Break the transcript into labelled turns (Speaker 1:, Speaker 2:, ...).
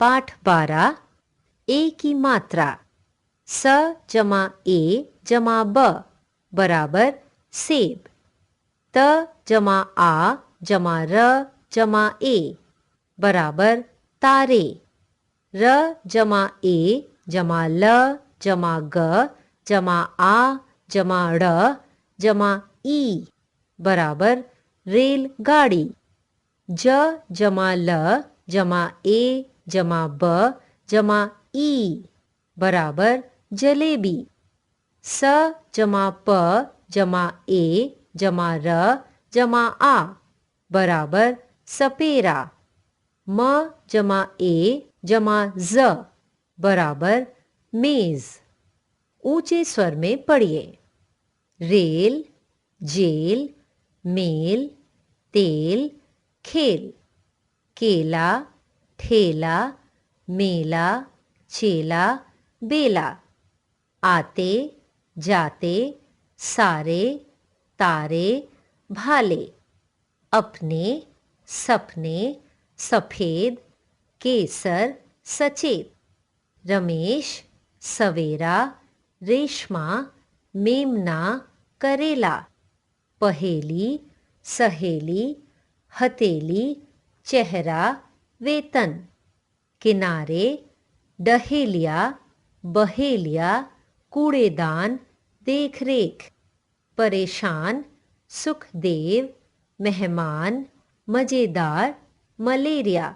Speaker 1: पाठ 12 ए की मात्रा स जमा ए जमा ब बराबर सेब। त जमा आ जमा र जमा ए बराबर तारे। र जमा ए जमा ल जमा ग जमा आ जमा ड़ जमा ई बराबर रेलगाड़ी। ज जमा ल जमा ए जमा ब जमा ई बराबर जलेबी। स जमा प जमा ए जमा र जमा आ बराबर सपेरा। म जमा ए जमा ज बराबर मेज। ऊंचे स्वर में पढ़िए। रेल, जेल, मेल, तेल, खेल। केला, ठेला, मेला, चेला, बेला। आते, जाते, सारे, तारे, भाले। अपने, सपने, सफेद, केसर, सचेत। रमेश, सवेरा, रेशमा, मेमना, करेला। पहेली, सहेली, हथेली, चेहरा, वेतन। किनारे, डहेलिया, बहेलिया, कूड़ेदान, देखरेख। परेशान, सुखदेव, मेहमान, मजेदार, मलेरिया।